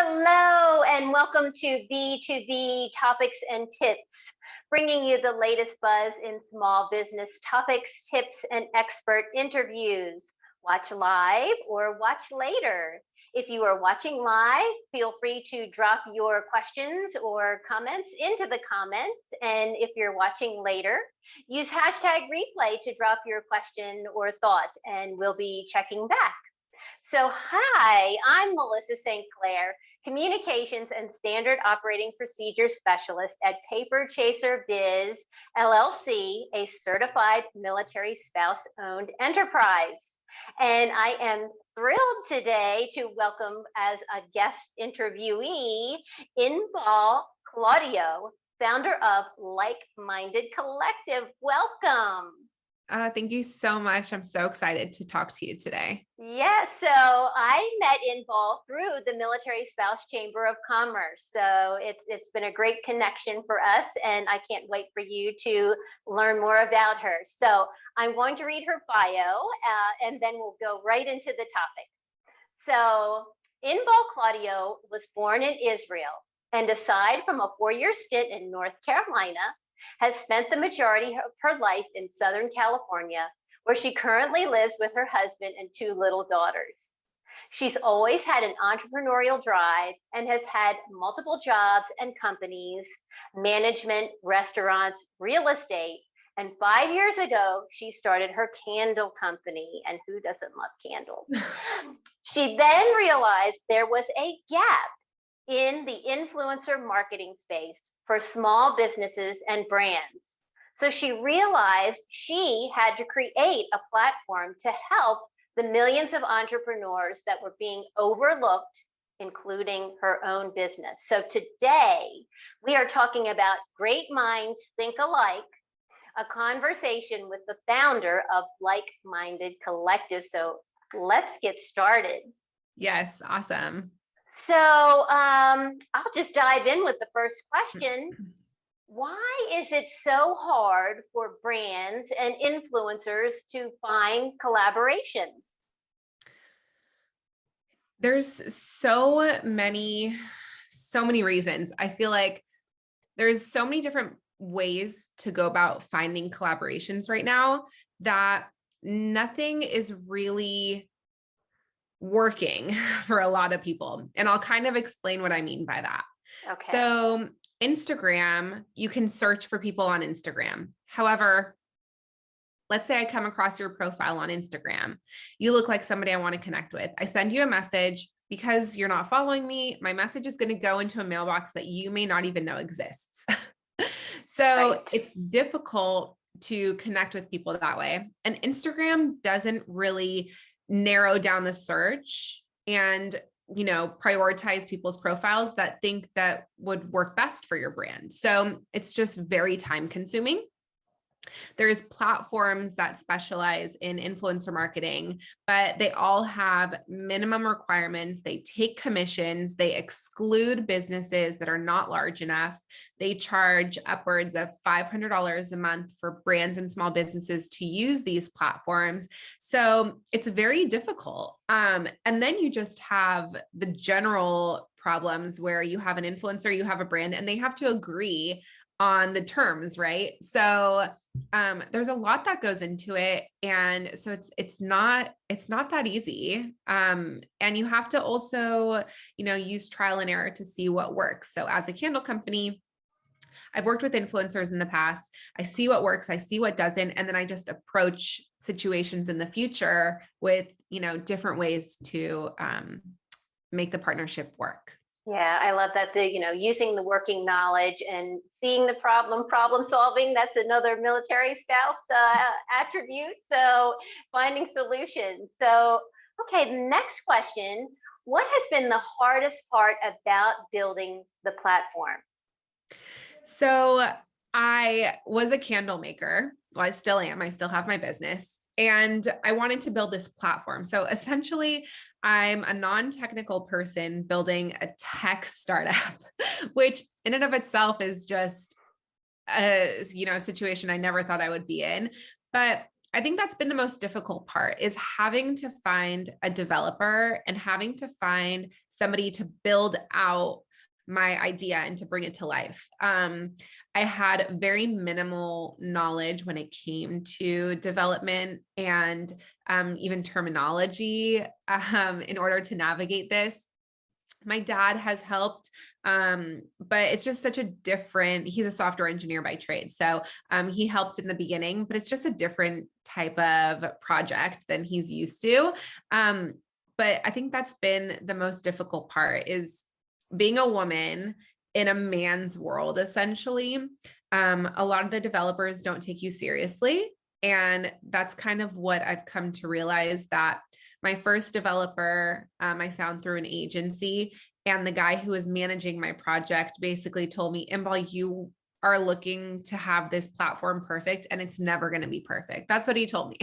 Hello, and welcome to B2B Topics and Tips, bringing you the latest buzz in small business topics, tips, and expert interviews. Watch live or watch later. If you are watching live, feel free to drop your questions or comments into the comments. And if you're watching later, use hashtag replay to drop your question or thought, and we'll be checking back. So, hi, I'm Melissa St. Clair, Communications and Standard Operating Procedure Specialist at Paper Chaser Biz, LLC, a certified military spouse-owned enterprise. And I am thrilled today to welcome as a guest interviewee, Inbal Claudio, founder of Like.Minded Collective. Welcome. Thank you so much. I'm so excited to talk to you today. Yeah, so I met Inbal through the Military Spouse Chamber of Commerce. So it's been a great connection for us, and I can't wait for you to learn more about her. So I'm going to read her bio, and then we'll go right into the topic. So Inbal Claudio was born in Israel, and aside from a 4-year stint in North Carolina, has spent the majority of her life in Southern California, where she currently lives with her husband and 2 little daughters. She's always had an entrepreneurial drive and has had multiple jobs and companies, management, restaurants, real estate, and 5 years ago, she started her candle company. And who doesn't love candles? She then realized there was a gap in the influencer marketing space for small businesses and brands. So she realized she had to create a platform to help the millions of entrepreneurs that were being overlooked, including her own business. So today we are talking about Great Minds Think Alike, a conversation with the founder of Like.Minded Collective. So let's get started. Yes, awesome. So I'll just dive in with the first question. Why is it so hard for brands and influencers to find collaborations? There's so many reasons. I feel like there's so many different ways to go about finding collaborations right now that nothing is really working for a lot of people. And I'll kind of explain what I mean by that. Okay. So Instagram, you can search for people on Instagram. However, let's say I come across your profile on Instagram. You look like somebody I want to connect with. I send you a message. Because you're not following me, my message is going to go into a mailbox that you may not even know exists. So It's difficult to connect with people that way. And Instagram doesn't really narrow down the search and, prioritize people's profiles that think that would work best for your brand. So it's just very time consuming. There's platforms that specialize in influencer marketing, but they all have minimum requirements. They take commissions. They exclude businesses that are not large enough. They charge upwards of $500 a month for brands and small businesses to use these platforms. So it's very difficult. And then you just have the general problems where you have an influencer, you have a brand, and they have to agree on the terms, right? So there's a lot that goes into it. And so it's not that easy. And you have to also, use trial and error to see what works. So as a candle company, I've worked with influencers in the past. I see what works, I see what doesn't, and then I just approach situations in the future with, different ways to make the partnership work. Yeah, I love that. Using the working knowledge and seeing the problem solving, that's another military spouse attribute. So finding solutions. So, okay, the next question, what has been the hardest part about building the platform? So I was a candle maker. Well, I still am. I still have my business. And I wanted to build this platform. So essentially, I'm a non-technical person building a tech startup, which in and of itself is just a situation I never thought I would be in. But I think that's been the most difficult part, is having to find a developer and having to find somebody to build out my idea and to bring it to life. I had very minimal knowledge when it came to development and even terminology in order to navigate this. My dad has helped, but it's just such a different, he's a software engineer by trade. So he helped in the beginning, but it's just a different type of project than he's used to. But I think that's been the most difficult part, is being a woman in a man's world, essentially. A lot of the developers don't take you seriously. And that's kind of what I've come to realize, that my first developer, I found through an agency, and the guy who was managing my project basically told me, Inbal, you are looking to have this platform perfect, and it's never going to be perfect. That's what he told me.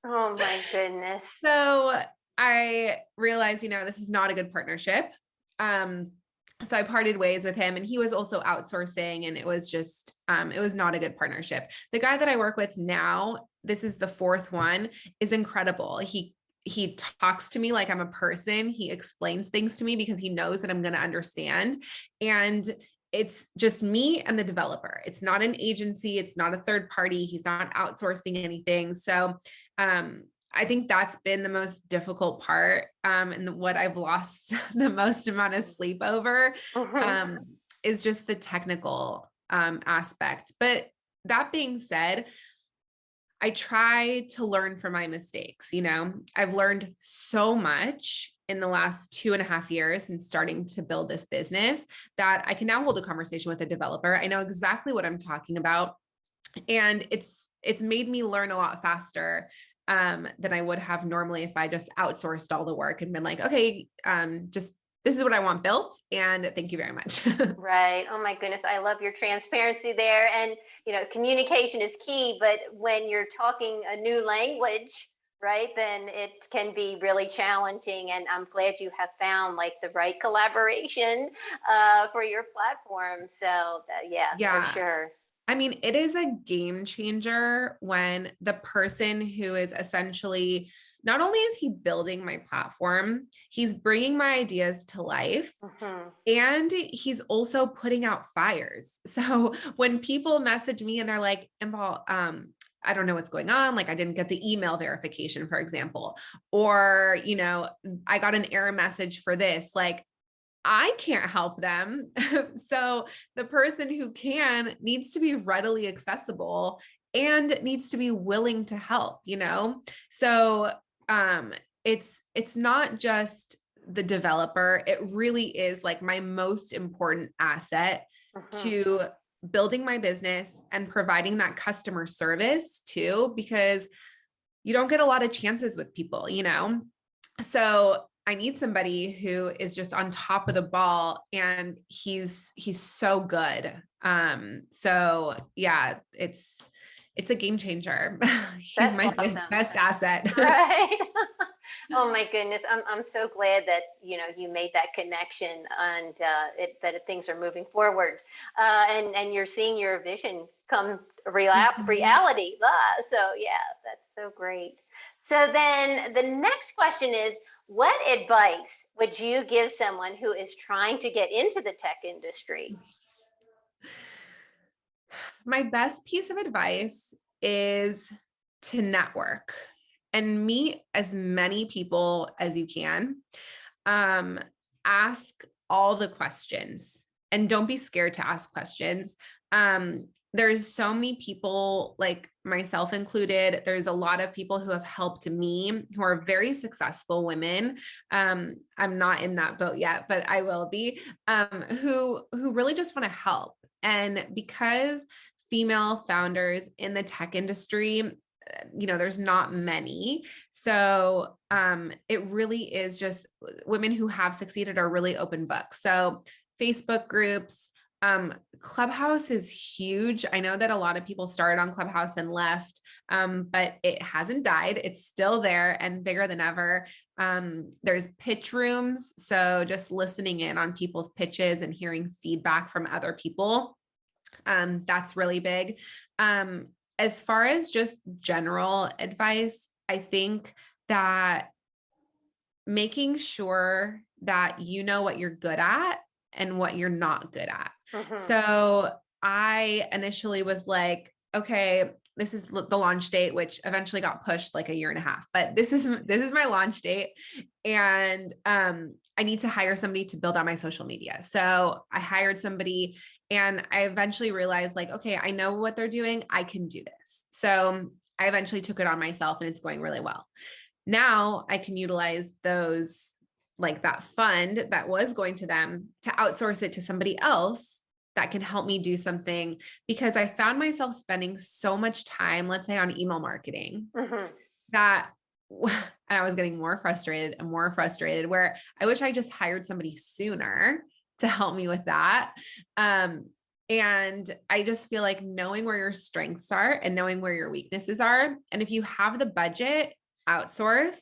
Oh my goodness. So I realized, this is not a good partnership. So I parted ways with him, and he was also outsourcing, and it was just, it was not a good partnership. The guy that I work with now, this is the fourth one, is incredible. He talks to me like I'm a person. He explains things to me because he knows that I'm going to understand. And it's just me and the developer. It's not an agency. It's not a third party. He's not outsourcing anything. So, I think that's been the most difficult part, and what I've lost the most amount of sleep over, is just the technical aspect. But that being said, I try to learn from my mistakes. I've learned so much in the last 2.5 years and starting to build this business, that I can now hold a conversation with a developer. I know exactly what I'm talking about. And it's made me learn a lot faster than I would have normally if I just outsourced all the work and been like, okay, just this is what I want built, and thank you very much. Right. Oh my goodness. I love your transparency there. And, communication is key, but when you're talking a new language, right, then it can be really challenging. And I'm glad you have found like the right collaboration for your platform. So yeah, for sure. I mean, it is a game changer when the person who is essentially, not only is he building my platform, he's bringing my ideas to life, and he's also putting out fires. So when people message me and they're like, Inbal, I don't know what's going on. Like, I didn't get the email verification, for example, or, I got an error message for this. Like, I can't help them. So the person who can needs to be readily accessible and needs to be willing to help, So it's not just the developer. It really is like my most important asset to building my business and providing that customer service too, because you don't get a lot of chances with people, So I need somebody who is just on top of the ball, and he's so good. So yeah, it's a game changer. He's That's my awesome. best asset. Right. Oh my goodness. I'm so glad that, you made that connection, and that things are moving forward. And you're seeing your vision come reality. So yeah, that's so great. So then the next question is, what advice would you give someone who is trying to get into the tech industry? My best piece of advice is to network and meet as many people as you can. Ask all the questions, and don't be scared to ask questions. There's so many people, like myself included. There's a lot of people who have helped me, who are very successful women. I'm not in that boat yet, but I will be, who really just want to help. And because female founders in the tech industry, there's not many. So it really is just women who have succeeded are really open books. So Facebook groups, Clubhouse is huge. I know that a lot of people started on Clubhouse and left, but it hasn't died. It's still there and bigger than ever. There's pitch rooms. So just listening in on people's pitches and hearing feedback from other people. That's really big. as far as just general advice, I think that making sure that you know what you're good at and what you're not good at. So I initially was like, okay, this is the launch date, which eventually got pushed like a year and a half, but this is my launch date. And I need to hire somebody to build out my social media. So I hired somebody and I eventually realized like, okay, I know what they're doing. I can do this. So I eventually took it on myself and it's going really well. Now I can utilize those, like that fund that was going to them, to outsource it to somebody else that can help me do something, because I found myself spending so much time, let's say on email marketing, that and I was getting more frustrated and more frustrated, where I wish I just hired somebody sooner to help me with that. And I just feel like knowing where your strengths are and knowing where your weaknesses are. And if you have the budget, outsource.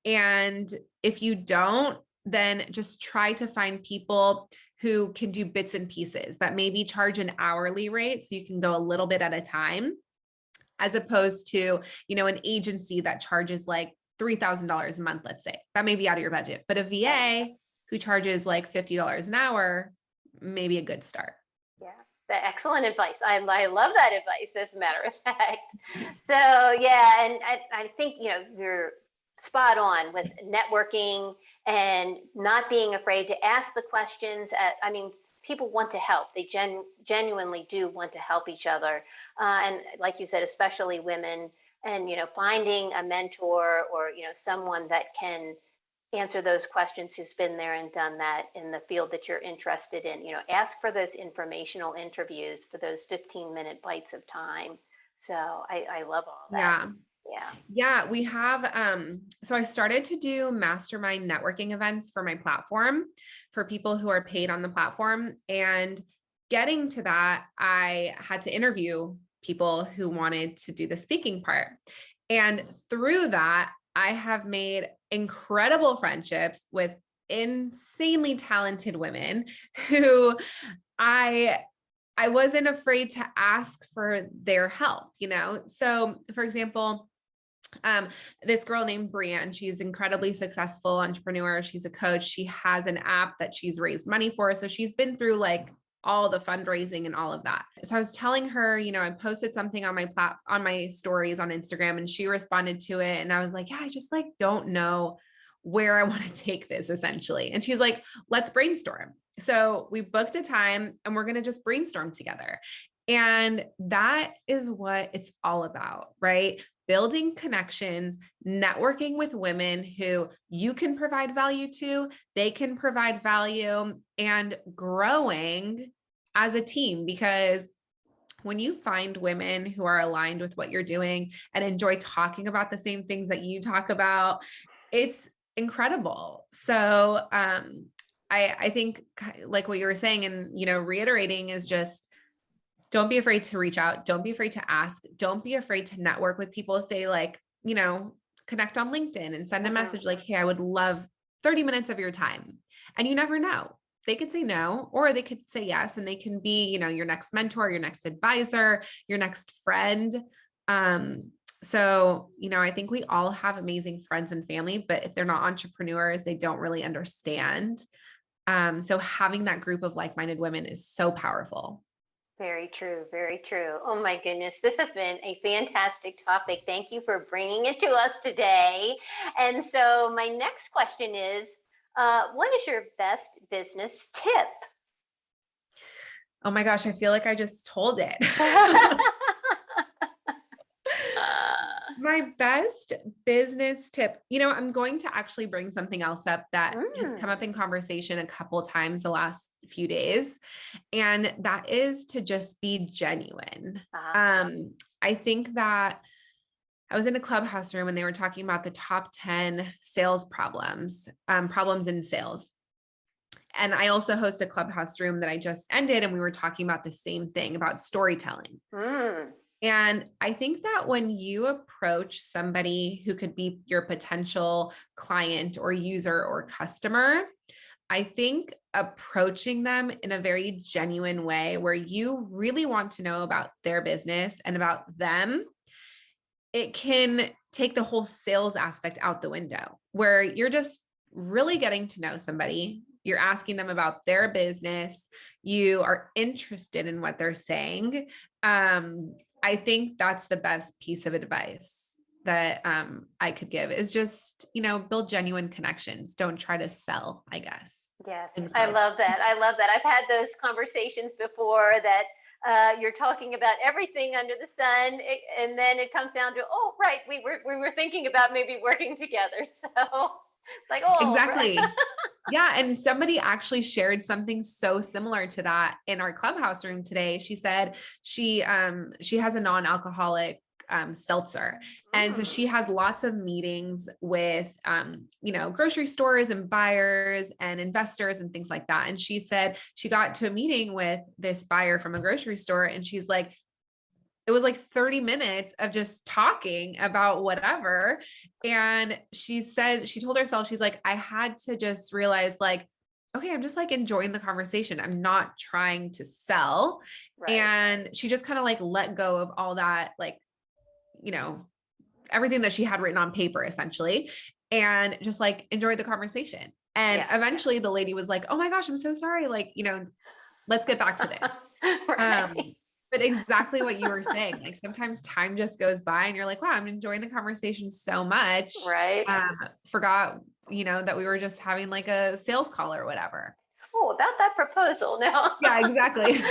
And if you don't, then just try to find people who can do bits and pieces that maybe charge an hourly rate, so you can go a little bit at a time, as opposed to, an agency that charges like $3,000 a month, let's say. That may be out of your budget, but a VA who charges like $50 an hour may be a good start. Yeah, excellent advice. I love that advice, as a matter of fact. So yeah, and I think, you're spot on with networking and not being afraid to ask the questions. People want to help. They genuinely do want to help each other. And like you said, especially women, and, finding a mentor or, someone that can answer those questions, who's been there and done that in the field that you're interested in. Ask for those informational interviews, for those 15-minute bites of time. So I love all that. Yeah, we have, so I started to do mastermind networking events for my platform for people who are paid on the platform. And getting to that, I had to interview people who wanted to do the speaking part. And through that, I have made incredible friendships with insanely talented women who I wasn't afraid to ask for their help, So for example, this girl named Brianne, she's incredibly successful entrepreneur. She's a coach. She has an app that she's raised money for. So she's been through like all the fundraising and all of that. So I was telling her, I posted something on my stories on Instagram, and she responded to it. And I was like, yeah, I just like don't know where I want to take this, essentially. And she's like, let's brainstorm. So we booked a time and we're going to just brainstorm together. And that is what it's all about, right? Building connections, networking with women who you can provide value to, they can provide value, and growing as a team. Because when you find women who are aligned with what you're doing and enjoy talking about the same things that you talk about, it's incredible. So I think like what you were saying and, reiterating is just, don't be afraid to reach out. Don't be afraid to ask. Don't be afraid to network with people. Say like, connect on LinkedIn and send a message like, hey, I would love 30 minutes of your time. And you never know. They could say no, or they could say yes. And they can be, your next mentor, your next advisor, your next friend. So, I think we all have amazing friends and family, but if they're not entrepreneurs, they don't really understand. So having that group of like-minded women is so powerful. Very true. Very true. Oh my goodness. This has been a fantastic topic. Thank you for bringing it to us today. And so my next question is, what is your best business tip? Oh my gosh, I feel like I just told it. My best business tip, I'm going to actually bring something else up that has come up in conversation a couple of times the last few days. And that is to just be genuine. I think that I was in a Clubhouse room and they were talking about the top 10 sales problems in sales. And I also host a Clubhouse room that I just ended, and we were talking about the same thing, about storytelling. And I think that when you approach somebody who could be your potential client or user or customer, I think approaching them in a very genuine way where you really want to know about their business and about them, it can take the whole sales aspect out the window, where you're just really getting to know somebody. You're asking them about their business. You are interested in what they're saying. I think that's the best piece of advice that I could give, is just, build genuine connections. Don't try to sell, I guess. Yes, In I quotes. love that. I love that. I've had those conversations before that you're talking about everything under the sun, and then it comes down to, oh, right, we were thinking about maybe working together. So it's like, oh, Exactly. Yeah. And somebody actually shared something so similar to that in our clubhouse room today. She said she has a non-alcoholic seltzer. And so she has lots of meetings with, grocery stores and buyers and investors and things like that. And she said she got to a meeting with this buyer from a grocery store, and she's like, it was like 30 minutes of just talking about whatever. And she said, she told herself, she's like, I had to just realize, like, okay, I'm just like enjoying the conversation. I'm not trying to sell. right. And she just kind of like let go of all that, like, everything that she had written on paper essentially, and just like enjoyed the conversation. And eventually the lady was like, oh my gosh, I'm so sorry. Like, let's get back to this. Right. But exactly what you were saying, like sometimes time just goes by and you're like, wow, I'm enjoying the conversation so much. Right. Forgot, that we were just having like a sales call or whatever. Oh, about that proposal now. Yeah, exactly.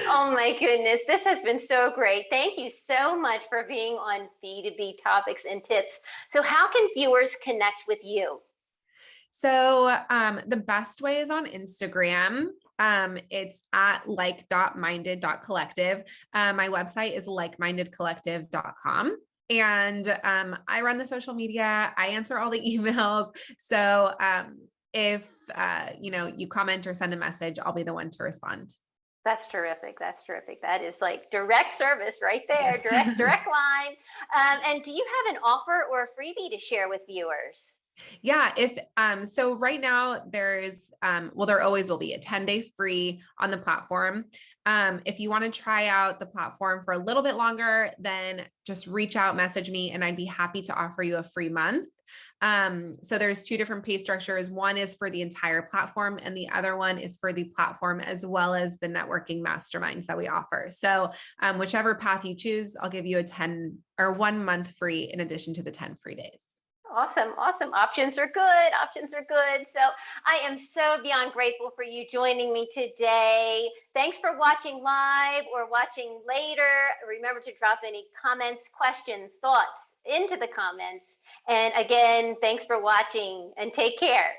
Oh my goodness, this has been so great. Thank you so much for being on B2B topics and tips. So how can viewers connect with you? So the best way is on Instagram. It's at like.minded.collective. My website is like-mindedcollective.com. And I run the social media. I answer all the emails. So if you comment or send a message, I'll be the one to respond. That's terrific. That's terrific. That is like direct service right there, Yes. direct line. And do you have an offer or a freebie to share with viewers? Yeah, so right now there's there always will be a 10-day free on the platform. If you want to try out the platform for a little bit longer, then just reach out, message me, and I'd be happy to offer you a free month. So there's two different pay structures. One is for the entire platform, and the other one is for the platform as well as the networking masterminds that we offer. So whichever path you choose, I'll give you a 10 or 1 month free in addition to the 10 free days. Awesome. Awesome. Options are good. Options are good. So I am so beyond grateful for you joining me today. Thanks for watching live or watching later. Remember to drop any comments, questions, thoughts into the comments. And again, thanks for watching and take care.